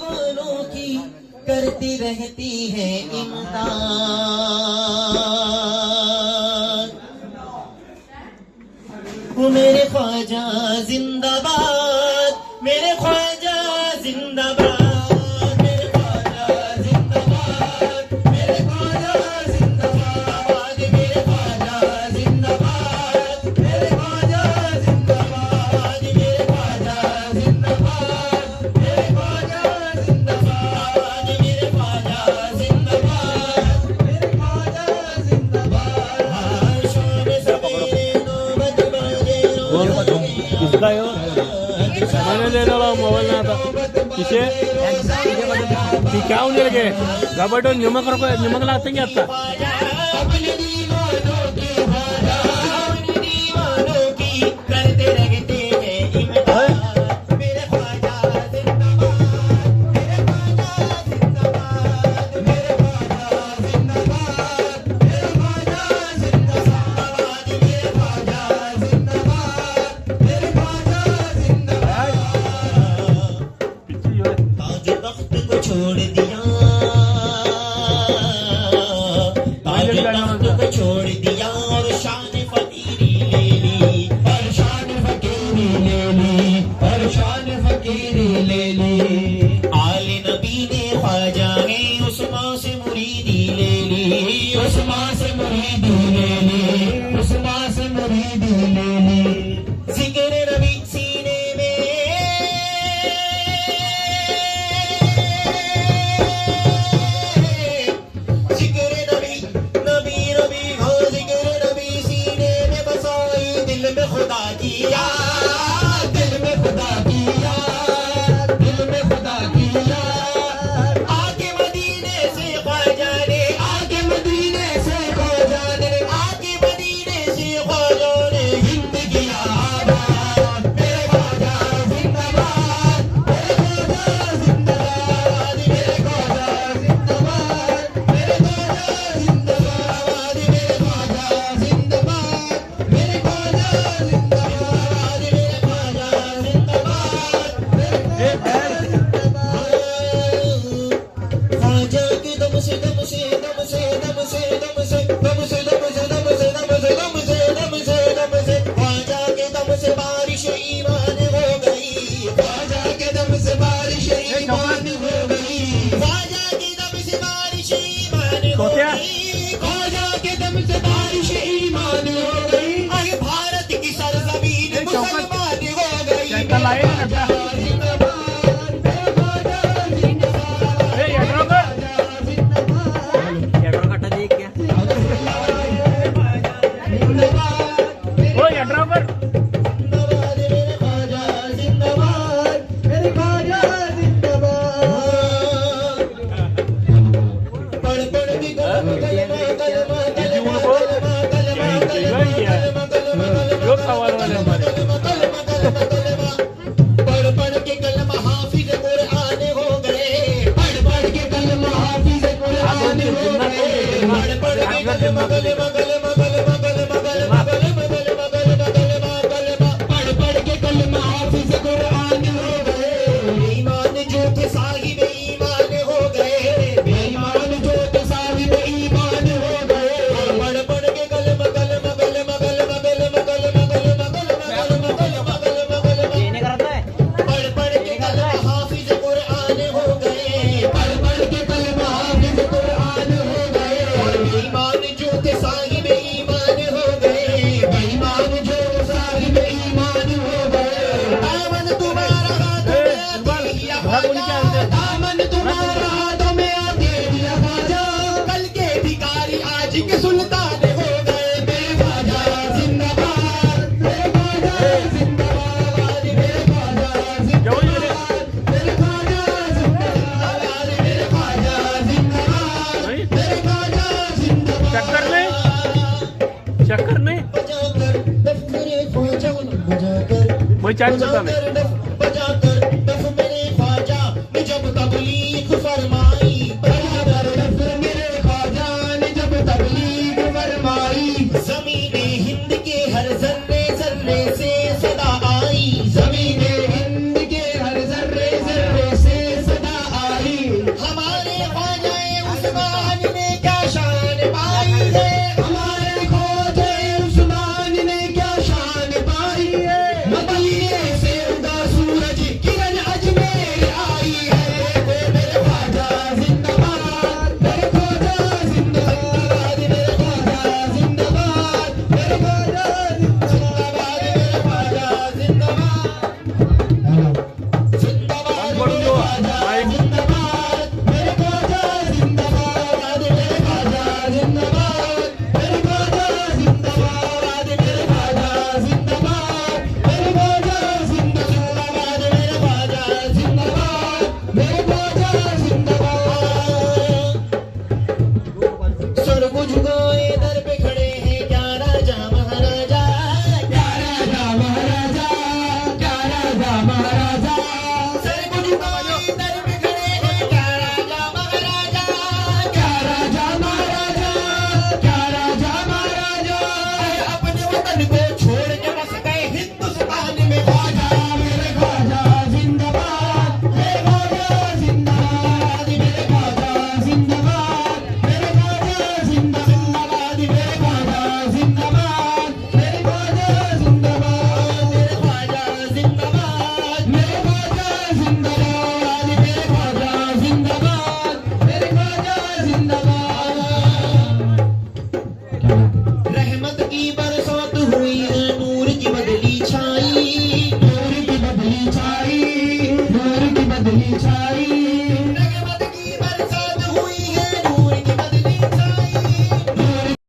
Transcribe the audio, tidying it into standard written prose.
दीवानों की करती रहती है इम्तिहान। वो मेरे ख्वाजा जिंदाबाद, मेरे ख्वाजा जिंदाबाद, मेरे ख्वाजा जिंदाबाद, मेरे ख्वाजा जिंदाबाद, मेरे ख्वाजा जिंदाबाद, मेरे ख्वाजा जिंदाबाद, मेरे ख्वाजा जिंदाबाद, मेरे ख्वाजा जिंदाबाद, मेरे ख्वाजा जिंदाबाद, मेरे ख्वाजा जिंदाबाद। शाम सवेरे नौबत बजे किसका है वो? मैंने ले डाला मोबाइल ना था किसे क्या होने लगे गबटो निमक रखो निमक लाते हैं आता अपने दीवानों की करते रहते हैं इम्तिहान। मेरे ख्वाजा जिंदाबाद, मेरे ख्वाजा जिंदाबाद, मेरे ख्वाजा जिंदाबाद, मेरे ख्वाजा जिंदाबाद, मेरे ख्वाजा जिंदाबाद, मेरे ख्वाजा जिंदाबाद। ताज तख्त को छोड़ दिया, ताज तख्त को छोड़ दिया और शान फकीरी ले ली, और शान फकीरी ले ली, और शान फकीरी ले ली। आले नबी ने ख्वाजा है उस्मान से मुरीदी ले ली, उस्मान से मुरीदी ले ली, उस्मान से मुरीदी ले ली। जिक्र नबी सीने में, जिक्र नबी नबी नबी हो, जिक्र नबी सीने में बसाई, दिल में खुदा की याद, दिल में खुदा की याद, दिल में खुदा की याद। आके मदीने से ख्वाजा ने, आके मदीने से ख्वाजा ने, आके मदीने से ख्वाजा ने हिंद किया आबाद। मेरे ख्वाजा जिंदाबाद, मेरे ख्वाजा जिंदाबाद, मेरे ख्वाजा जिंदाबाद, मेरे ख्वाजा जिंदाबाद, मेरे ख्वाजा जिंदाबाद, मेरे ख्वाजा जिंदाबाद, मेरे ख्वाजा जिंदाबाद, मेरे ख्वाजा के दम से दम से दम से दम से दम से दम से दम से दम से दम से दम से दम से दम से ख्वाजा के दम से बारिश ईमान हो गई, ख्वाजा के दम से बारिश ईमान हो गई, ख्वाजा के दम से बारिश ईमान हो गई, ख्वाजा के दम से बारिश ईमान हो गई। आगे भारत की सरजमीन मुसलमान हो गई। पढ़ पढ़ के कलमा हाफिज कुरान हो गए, पढ़ पढ़ के कलमा हाफिज कुरान हो गए, पढ़ पढ़ के कलमा कलमा कलमा कलमा कलमा कलमा कलमा कलमा कलमा कलमा कलमा पढ़ पढ़ के कलमा हाफिज कुरान हो गए। बेईमान जो थे साहिब ईमान हो गए, बेईमान जो थे साहिब ईमान हो गए। पढ़ पढ़ के कलमा कलमा कलमा कलमा कलमा कलमा कलमा कलमा कलमा कलमा कलमा पढ़ पढ़ के कलमा हाफिज कुरान हो गए, पढ़ पढ़ के कलमा हाफिज कुरान हो गए। बेईमान जो थे साहिब ईमान हो गए, बेईमान जो साहिब ईमान हो गए। दामन तुम्हारा हाथों में आते दिया ख्वाजा, दामन तुम्हारा हाथों में आते दिया ख्वाजा। कल के भिखारी आज के सुल्तान हो गए। मेरे ख्वाजा जिंदाबाद, मेरे ख्वाजा जिंदाबाद, मेरे ख्वाजा जिंदाबाद, मेरे ख्वाजा जिंदाबाद, मेरे ख्वाजा जिंदाबाद, मेरे ख्वाजा जिंदाबाद। चक्कर में बजाकर दफ मेरे ख्वाजा बजाकर, वही चाय करता मैं बजाकर दफ मेरे ख्वाजा ने जब तबलीग फरमाई, बजाकर दफ मेरे ख्वाजा ने जब तबलीग फरमाई। ज़मीने हिंद के हर जर्रे जर्रे से सदा आई, ज़मीने हिंद के हर जर्रे जर्रे से सदा माइक